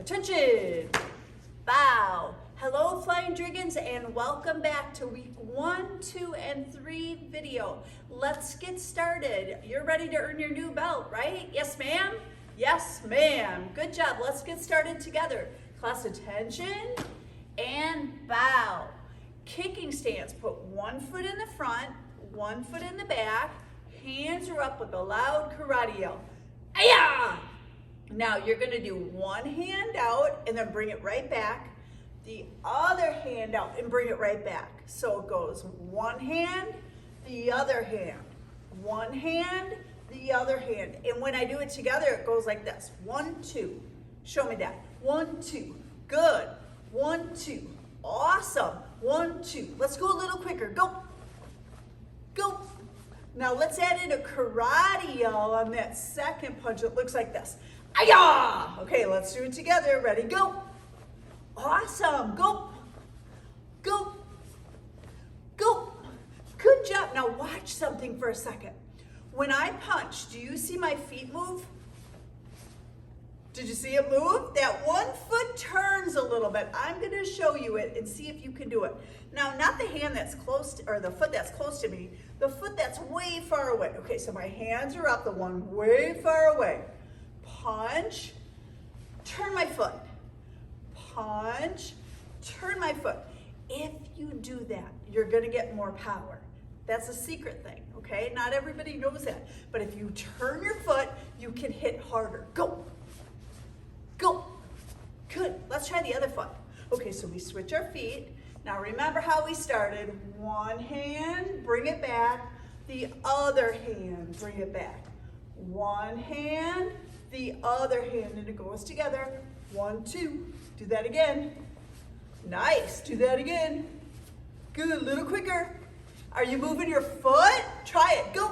Attention, bow. Hello, Flying Dragons, and welcome back to week 1, 2, and 3 video. Let's get started. You're ready to earn your new belt, right? Yes, ma'am? Yes, ma'am. Good job. Let's get started together. Class, attention, and bow. Kicking stance. Put one foot in the front, one foot in the back. Hands are up with a loud karate yell. Ayah! Now you're going to do one hand out and then bring it right back. The other hand out and bring it right back. So it goes one hand, the other hand. One hand, the other hand. And when I do it together, it goes like this. 1, 2. Show me that. 1, 2. Good. 1, 2. Awesome. 1, 2. Let's go a little quicker. Go. Go. Now let's add in a karate yell on that second punch. It looks like this. Ayah! Okay, let's do it together. Ready, go. Awesome. Go. Go. Go. Good job. Now watch something for a second. When I punch, do you see my feet move? Did you see it move? That one foot turns a little bit. I'm going to show you it and see if you can do it. Now, not the hand that's close to, or the foot that's close to me, the foot that's way far away. Okay, so my hands are up, the one way far away. Punch, turn my foot. Punch, turn my foot. If you do that, you're going to get more power. That's a secret thing, okay? Not everybody knows that. But if you turn your foot, you can hit harder. Go. Go. Good. Let's try the other foot. Okay, so we switch our feet. Now remember how we started. One hand, bring it back. The other hand, bring it back. One hand, the other hand, and it goes together. 1, 2. Do that again. Nice. Do that again. Good. A little quicker. Are you moving your foot? Try it. Go.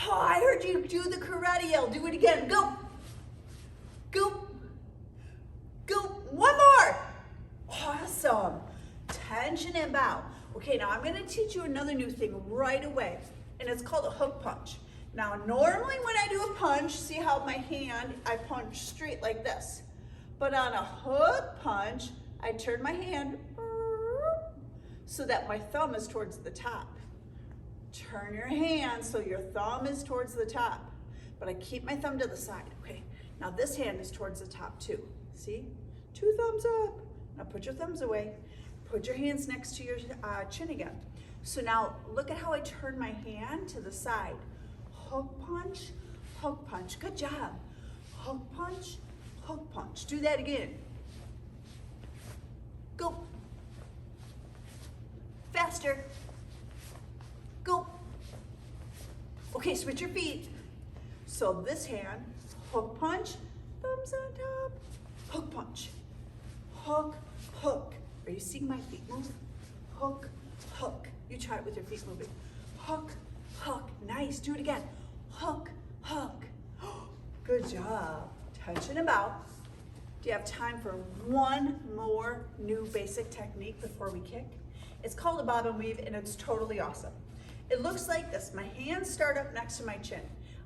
Oh, I heard you do the karate yell. Do it again. Go. Go. Go. One more. Awesome. Tension and bow. Okay, now I'm going to teach you another new thing right away, and it's called a hook punch. Now, normally when I do a punch, see how my hand, I punch straight like this. But on a hook punch, I turn my hand so that my thumb is towards the top. Turn your hand so your thumb is towards the top. But I keep my thumb to the side. Okay, now this hand is towards the top too. See? 2 thumbs up. Now put your thumbs away. Put your hands next to your chin again. So now look at how I turn my hand to the side. Hook punch, hook punch. Good job. Hook punch, hook punch. Do that again. Go. Faster. Go. Okay, switch your feet. So this hand, hook punch, thumbs on top, hook punch. Hook, hook. Are you seeing my feet move? Hook, hook. You try it with your feet moving. Hook, hook. Nice. Do it again. Hook, hook. Good job. Tension and bow. Do you have time for one more new basic technique before we kick? It's called a bob and weave, and it's totally awesome. It looks like this. My hands start up next to my chin.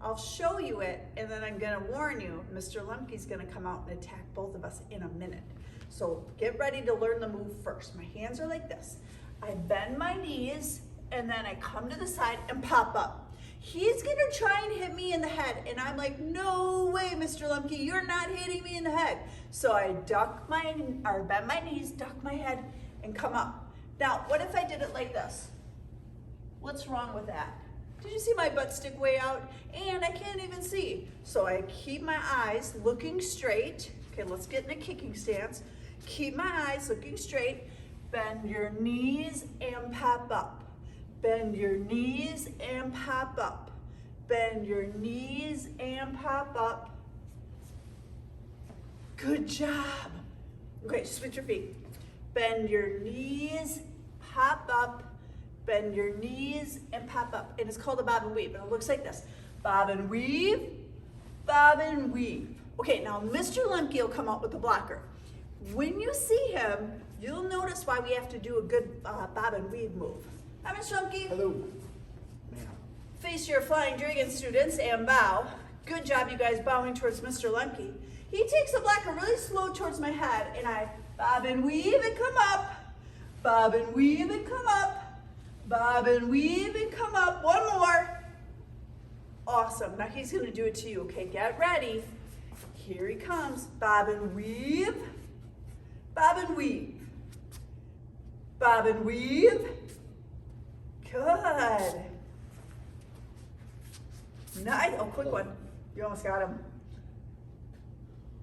I'll show you it, and then I'm going to warn you, Mr. Lemke's going to come out and attack both of us in a minute. So get ready to learn the move first. My hands are like this. I bend my knees, and then I come to the side and pop up. He's going to try and hit me in the head, and I'm like, no way, Mr. Lemke, you're not hitting me in the head. So I bend my knees, duck my head, and come up. Now, what if I did it like this? What's wrong with that? Did you see my butt stick way out? And I can't even see. So I keep my eyes looking straight. Okay, let's get in a kicking stance. Keep my eyes looking straight. Bend your knees and pop up. Bend your knees and pop up. Bend your knees and pop up. Good job. Okay, switch your feet. Bend your knees, pop up, bend your knees, and pop up. And it's called a bob and weave, and it looks like this. Bob and weave, bob and weave. Okay, now Mr. Lemke will come out with the blocker. When you see him, you'll notice why we have to do a good bob and weave move. Hi, Mr. Lemke. Hello. Face your Flying Dragon students and bow. Good job, you guys, bowing towards Mr. Lemke. He takes the blocker really slow towards my head, and I bob and weave and come up. Bob and weave and come up. Bob and weave and come up. One more. Awesome. Now he's going to do it to you. Okay, get ready. Here he comes. Bob and weave. Bob and weave. Bob and weave. Good. Nice. Oh, quick one. You almost got him.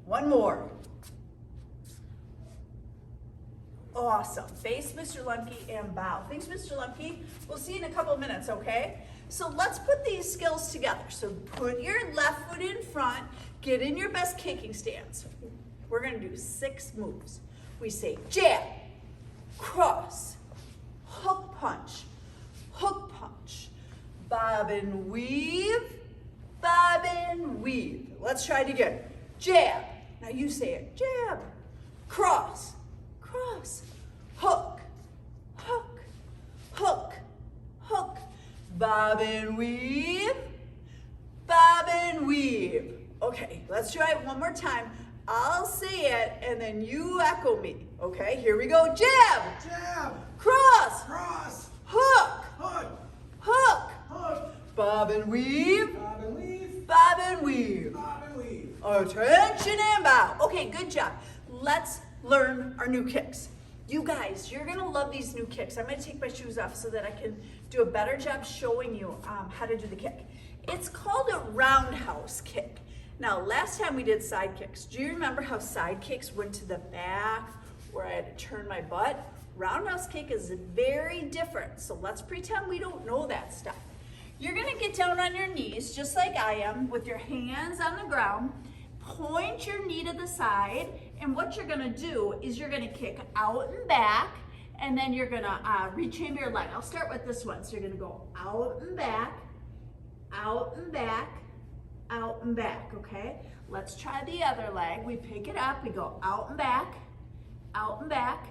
One more. Awesome. Face, Mr. Lemke, and bow. Thanks, Mr. Lemke. We'll see you in a couple minutes, okay? So let's put these skills together. So put your left foot in front. Get in your best kicking stance. We're going to do 6 moves. We say jab, cross, hook punch, bob and weave, bob and weave. Let's try it again. Jab. Now you say it. Jab, cross, hook, bob and weave, bob and weave. Okay, let's try it one more time. I'll say it and then you echo me. Okay, here we go. Jab, Jab, cross, hook, bob and weave, bob and weave, bob and weave. bob and weave. Attention and bow. Okay, good job. Let's learn our new kicks. You guys, you're gonna love these new kicks. I'm gonna take my shoes off so that I can do a better job showing you how to do the kick. It's called a roundhouse kick. Now, last time we did side kicks. Do you remember how side kicks went to the back where I had to turn my butt? Roundhouse kick is very different. So let's pretend we don't know that stuff. You're gonna get down on your knees, just like I am, with your hands on the ground. Point your knee to the side, and what you're gonna do is you're gonna kick out and back, and then you're gonna rechamber your leg. I'll start with this one. So you're gonna go out and back, out and back, out and back, okay? Let's try the other leg. We pick it up, we go out and back, out and back,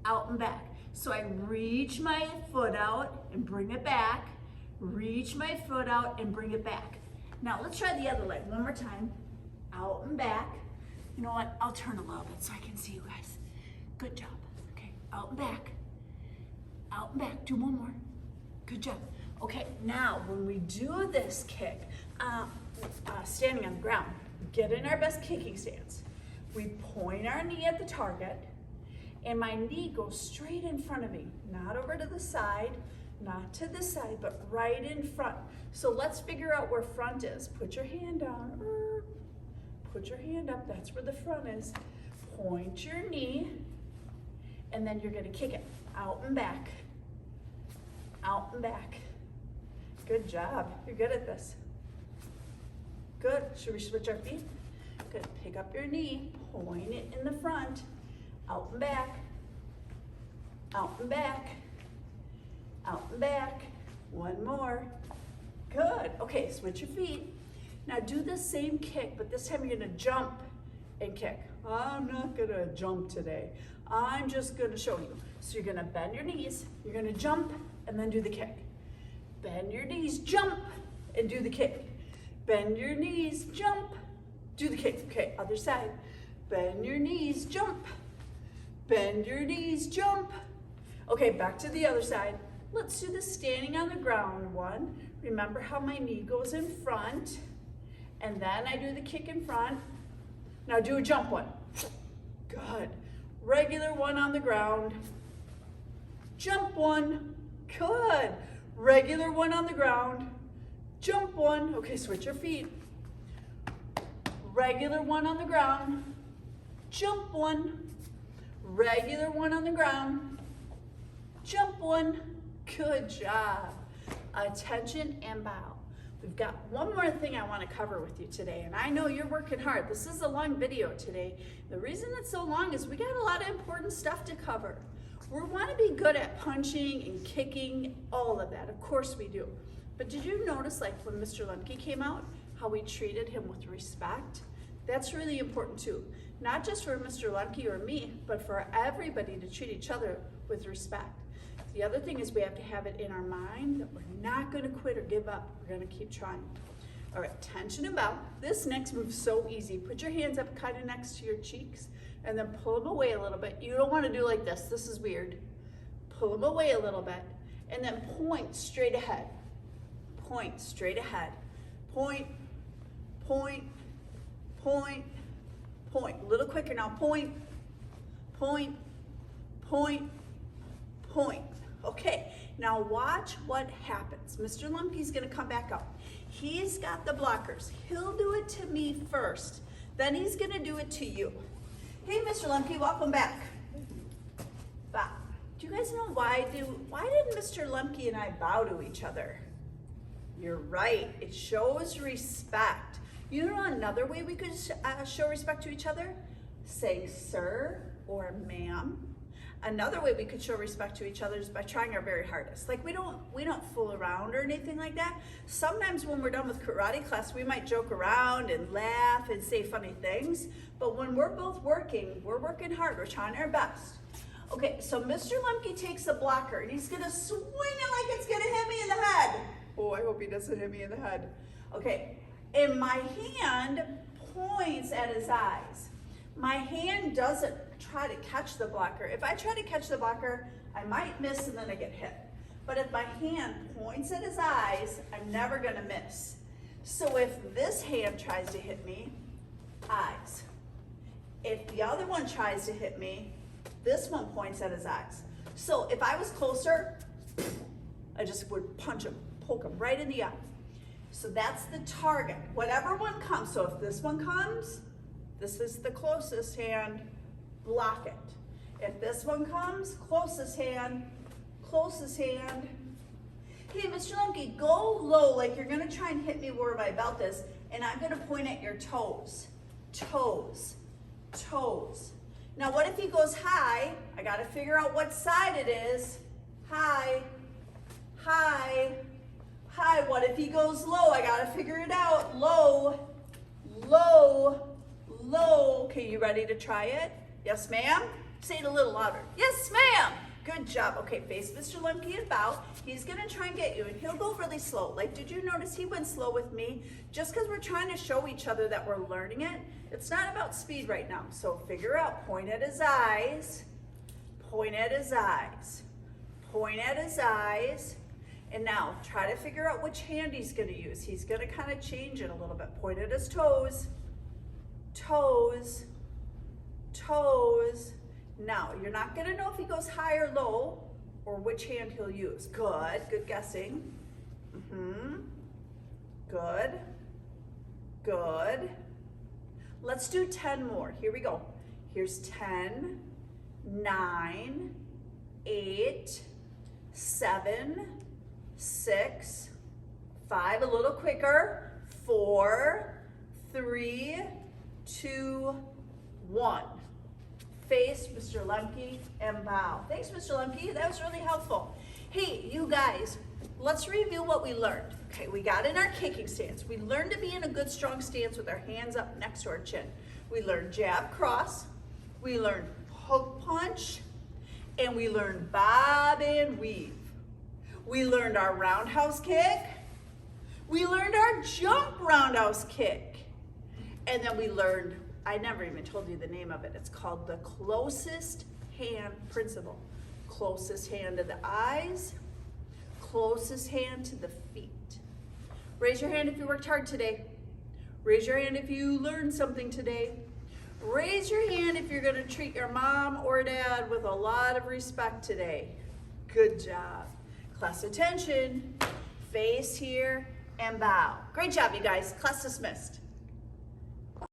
out and back. So I reach my foot out and bring it back, reach my foot out and bring it back. Now let's try the other leg one more time. Out and back. You know what? I'll turn a little bit so I can see you guys. Good job. Okay, out and back. Out and back. Do one more. Good job. Okay, now when we do this kick, standing on the ground, get in our best kicking stance. We point our knee at the target, and my knee goes straight in front of me, not over to the side, not to the side, but right in front. So let's figure out where front is. Put your hand down. Put your hand up, that's where the front is. Point your knee, and then you're gonna kick it out and back, out and back. Good job, you're good at this. Good, should we switch our feet? Good, pick up your knee, point it in the front, out and back, out and back, out and back. One more, good. Okay, switch your feet. Now do the same kick, but this time you're gonna jump and kick. I'm not gonna jump today. I'm just gonna show you. So you're gonna bend your knees, you're gonna jump and then do the kick. Bend your knees, jump and do the kick. Bend your knees, jump, do the kick. Okay, other side. Bend your knees, jump. Bend your knees, jump. Okay, back to the other side. Let's do the standing on the ground one. Remember how my knee goes in front. And then I do the kick in front. Now do a jump one. Good. Regular one on the ground. Jump one. Good. Regular one on the ground. Jump one. Okay, switch your feet. Regular one on the ground. Jump one. Regular one on the ground. Jump one. Good job. Attention and bow. We've got one more thing I want to cover with you today, and I know you're working hard. This is a long video today. The reason it's so long is we got a lot of important stuff to cover. We want to be good at punching and kicking, all of that. Of course we do. But did you notice, like when Mr. Lemke came out, how we treated him with respect? That's really important too. Not just for Mr. Lemke or me, but for everybody to treat each other with respect. The other thing is we have to have it in our mind that we're not going to quit or give up. We're going to keep trying. All right, tension and bow. This next move's so easy. Put your hands up kind of next to your cheeks and then pull them away a little bit. You don't want to do like this. This is weird. Pull them away a little bit and then point straight ahead. Point straight ahead. Point, point, point, point. A little quicker now. Point, point, point, point. Okay, now watch what happens. Mr. Lumpy's gonna come back up. He's got the blockers. He'll do it to me first. Then he's gonna do it to you. Hey, Mr. Lumpy, welcome back. Bow. Do you guys know why did Mr. Lumpy and I bow to each other? You're right, it shows respect. You know another way we could show respect to each other? Saying sir or ma'am. Another way we could show respect to each other is by trying our very hardest. Like we don't fool around or anything like that. Sometimes when we're done with karate class, we might joke around and laugh and say funny things. But when we're both working, we're working hard, we're trying our best. Okay, so Mr. Lumpy takes a blocker and he's gonna swing it like it's gonna hit me in the head. Oh, I hope he doesn't hit me in the head. Okay, and my hand points at his eyes. My hand doesn't try to catch the blocker. If I try to catch the blocker, I might miss and then I get hit. But if my hand points at his eyes, I'm never gonna miss. So if this hand tries to hit me, eyes. If the other one tries to hit me, this one points at his eyes. So if I was closer, I just would punch him, poke him right in the eye. So that's the target, whatever one comes. So if this one comes, this is the closest hand, block it. If this one comes, closest hand, closest hand. Hey, Mr. Lumpy, go low like you're gonna try and hit me where my belt is, and I'm gonna point at your toes. Toes, toes. Now what if he goes high? I gotta figure out what side it is. High, high, high. What if he goes low? I gotta figure it out. Low, low, low. Okay, you ready to try it? Yes, ma'am? Say it a little louder. Yes, ma'am. Good job. Okay, face Mr. Lumpy and bow. He's gonna try and get you, and he'll go really slow. Like, did you notice he went slow with me? Just because we're trying to show each other that we're learning it, it's not about speed right now. So figure out, point at his eyes, point at his eyes, point at his eyes, and now try to figure out which hand he's gonna use. He's gonna kind of change it a little bit. Point at his toes, toes, toes. Now, you're not gonna know if he goes high or low or which hand he'll use. Good, good guessing. Good, good. Let's do 10 more. Here we go. Here's 10, 9, 8, 7, 6, 5, a little quicker, 4, 3, 2, 1. Face Mr. Lumpy and bow. Thanks, Mr. Lumpy. That was really helpful. Hey, you guys, let's review what we learned. Okay, we got in our kicking stance. We learned to be in a good, strong stance with our hands up next to our chin. We learned jab, cross. We learned hook punch. And we learned bob and weave. We learned our roundhouse kick. We learned our jump roundhouse kick. And then we learned, I never even told you the name of it. It's called the closest hand principle. Closest hand to the eyes, closest hand to the feet. Raise your hand if you worked hard today. Raise your hand if you learned something today. Raise your hand if you're gonna treat your mom or dad with a lot of respect today. Good job. Class attention, face here and bow. Great job, you guys. Class dismissed.